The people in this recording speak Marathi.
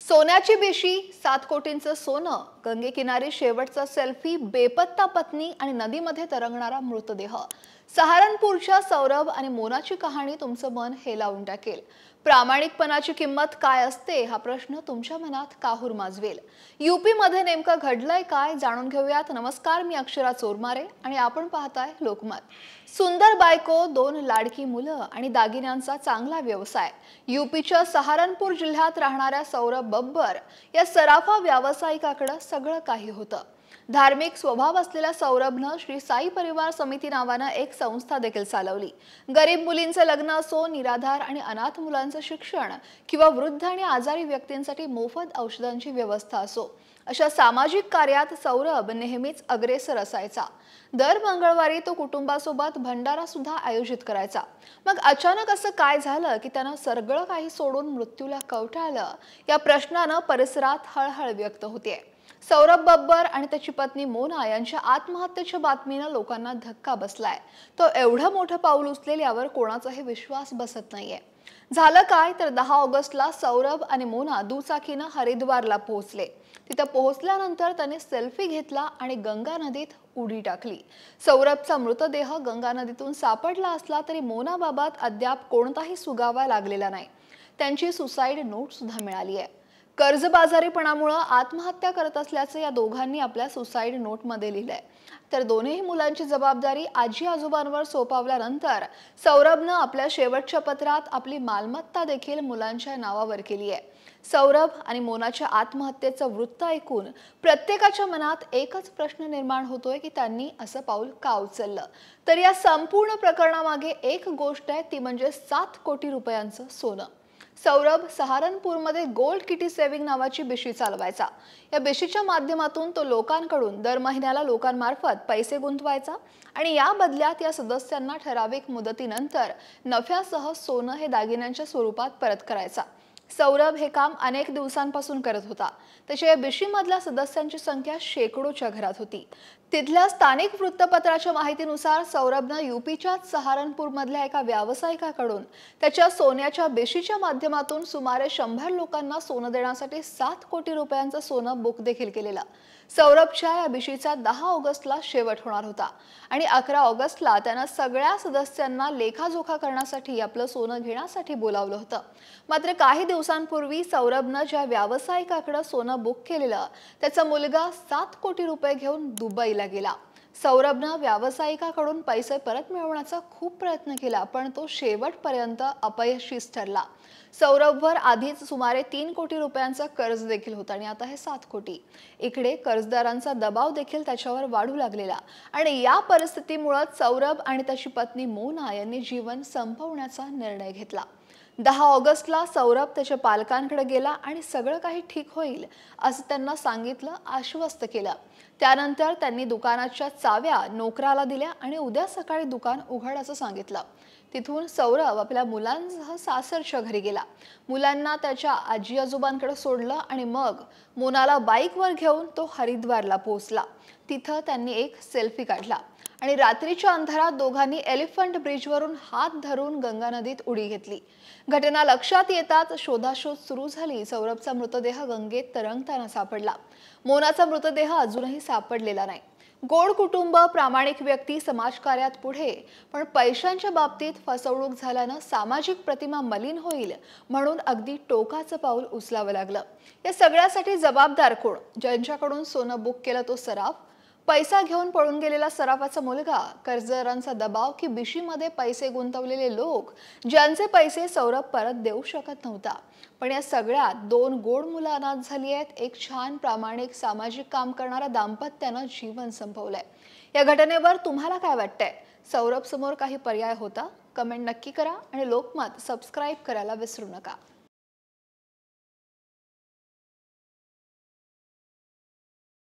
सोन्याची बेशी, 7 कोटींचं सोनं, गंगेकिनारी शेवटचा सेल्फी, बेपत्ता पत्नी आणि नदीमध्ये तरंगणारा मृतदेह. सहारनपूरच्या सौरभ आणि मोनाची कहाणी तुमचं मन हेलावून टाकेल. प्रामाणिकपणाची किंमत काय असते हा प्रश्न तुमच्या मनात काहूर माजवेल. यूपी मध्ये नेमकं घडलंय काय जाणून घेऊयात. नमस्कार, मी अक्षरा चोरमारे आणि आपण पाहताय लोकमत. सुंदर बायको, 2 लाडकी मुलं आणि दागिन्यांचा चांगला व्यवसाय. यूपीच्या सहारनपूर जिल्ह्यात राहणाऱ्या सौरभ बब्बर या सराफा व्यावसायिकाकडे सगळं काही होतं. धार्मिक स्वभाव असलेल्या सौरभनं श्री साई परिवार समिती नावानं एक संस्था देखील चालवली. गरीब मुलींचं लग्न असो, निराधार आणि अनाथ मुलांचं शिक्षण किंवा वृद्ध आणि आजारी व्यक्तींसाठी मोफत औषधांची व्यवस्था असो, अशा सामाजिक कार्यात सौरभ नेहमीच अग्रेसर असायचा. दर मंगळवारी तो कुटुंबासोबत भंडारा सुद्धा आयोजित करायचा. मग अचानक असं काय झालं की त्यानं सगळं काही सोडून मृत्यूला कवटाळलं, या प्रश्नानं परिसरात हळहळ व्यक्त होते. सौरभ बब्बर आणि त्याची पत्नी मोना यांच्या आत्महत्येच्या बातमीनं लोकांना धक्का बसलाय. तो एवढं मोठं पाऊल उचलेल्यावर कोणाचाही विश्वास बसत नाहीये. झालं काय तर 10 ऑगस्टला सौरभ आणि मोना दुचाकीनं हरिद्वारला पोहोचले. तिथं पोहोचल्यानंतर त्याने सेल्फी घेतला आणि गंगा नदीत उडी टाकली. सौरभचा मृतदेह गंगा नदीतून सापडला असला तरी मोनाबाबत अद्याप कोणताही सुगावा लागलेला नाही. त्यांची सुसाईड नोट सुद्धा मिळाली आहे. कर्जबाजारीपणामुळे आत्महत्या करत असल्याचं या दोघांनी आपल्या सुसाईड नोटमध्ये लिहिलंय. तर दोन्ही मुलांची जबाबदारी आजी आजोबांवर सोपवल्यानंतर सौरभनं आपल्या शेवटच्या पत्रात आपली मालमत्ता देखील मुलांच्या नावावर केली आहे. सौरभ आणि मोनाच्या आत्महत्येचं वृत्त ऐकून प्रत्येकाच्या मनात एकच प्रश्न निर्माण होतोय की त्यांनी असं पाऊल का उचललं. तर या संपूर्ण प्रकरणामागे एक गोष्ट आहे, ती म्हणजे 7 कोटी रुपयांचं सोनं. सौरभ सहारनपूरमध्ये गोल्ड किटी सेव्हिंग नावाची बेशी चालवायचा. या बेशीच्या माध्यमातून तो लोकांकडून दर महिन्याला लोकांमार्फत पैसे गुंतवायचा आणि या बदल्यात या सदस्यांना ठराविक मुदतीनंतर नफ्यासह सोनं हे दागिन्यांच्या स्वरूपात परत करायचा. सौरभ हे काम अनेक दिवसांपासून करत होता. त्याच्या या बेशीमधल्या सदस्यांची संख्या शेकडोच्या घरात होती. तिथल्या स्थानिक वृत्तपत्राच्या माहितीनुसार सौरभनं यूपीच्या सहारनपूरमधल्या एका व्यावसायिकाकडून त्याच्या सोन्याच्या बेशीच्या माध्यमातून सुमारे 100 लोकांना सोनं देण्यासाठी 7 कोटी रुपयांचं सोनं बुक देखील केलेलं. सौरभच्या या बेशीचा 10 ऑगस्टला शेवट होणार होता आणि 11 ऑगस्टला त्यानं सगळ्या सदस्यांना लेखाजोखा करण्यासाठी आपलं सोनं घेण्यासाठी बोलावलं होतं. मात्र काही दिवसांपूर्वी सौरभनं ज्या व्यावसायिकाकडे सोनं बुक केलेलं त्याचा मुलगा 7 कोटी रुपये घेऊन दुबईला गेला. सौरभनं व्यावसायिकाकडून पैसे परत मिळवण्याचा खूप प्रयत्न केला, पण तो शेवटपर्यंत अपयशीच ठरला. सौरभवर आधीच सुमारे 3 कोटी रुपयांचा कर्ज देखील होता आणि आता हे 7 कोटी. इकडे कर्जदारांचा दबाव देखील त्याच्यावर वाढू लागलेला आणि या परिस्थितीमुळे सौरभ आणि त्याची पत्नी मोना यांनी जीवन संपवण्याचा निर्णय घेतला. 10 ऑगस्टला सौरभ त्याच्या पालकांकडे गेला आणि सगळं काही ठीक होईल असं त्यांना सांगितलं, आश्वस्त केलं. त्यानंतर त्यांनी दुकानाच्या चाव्या नोकराला दिल्या आणि उद्या सकाळी दुकान उघडायचं सांगितलं. तिथून सौरभ आपल्या मुलांसह सासरच्या घरी गेला. मुलांना त्याच्या आजी आजोबांकडे सोडलं आणि मग मोनाला बाईकवर घेऊन तो हरिद्वारला पोहोचला. तिथं त्यांनी एक सेल्फी काढला आणि रात्रीच्या अंधारात दोघांनी एलिफंट ब्रिजवरून हात धरून गंगा नदीत उडी घेतली. घटना लक्षात येताच शोधाशोध सुरू झाली. सौरभचा मृतदेह गंगेत तरंगताना सापडला. मोनाचा मृतदेह अजूनही सापडलेला नाही. गोड कुटुंब, प्रामाणिक व्यक्ती समाजकार्यात पुढे, पण पैशांच्या बाबतीत फसवणूक झाल्यानं सामाजिक प्रतिमा मलिन होईल म्हणून अगदी टोकाचं पाऊल उचलावं लागलं. या सगळ्यासाठी जबाबदार कोण? ज्यांच्याकडून सोनं बुक केलं तो सराफ, पैसा घेऊन पळून गेलेला सराफाचा मुलगा, कर्जदारांचा दबाव की बेशीमध्ये पैसे गुंतवलेले लोक ज्यांचे पैसे सौरभ परत देऊ शकत नव्हता. पण या सगळ्यात 2 गोड मुलं अनाथ झाली आहेत. एक छान प्रामाणिक सामाजिक काम करणाऱ्या दाम्पत्यानं जीवन संपवलंय. या घटनेवर तुम्हाला काय वाटतंय? सौरभ समोर काही पर्याय होता? कमेंट नक्की करा आणि लोकमत सबस्क्राईब करायला विसरू नका.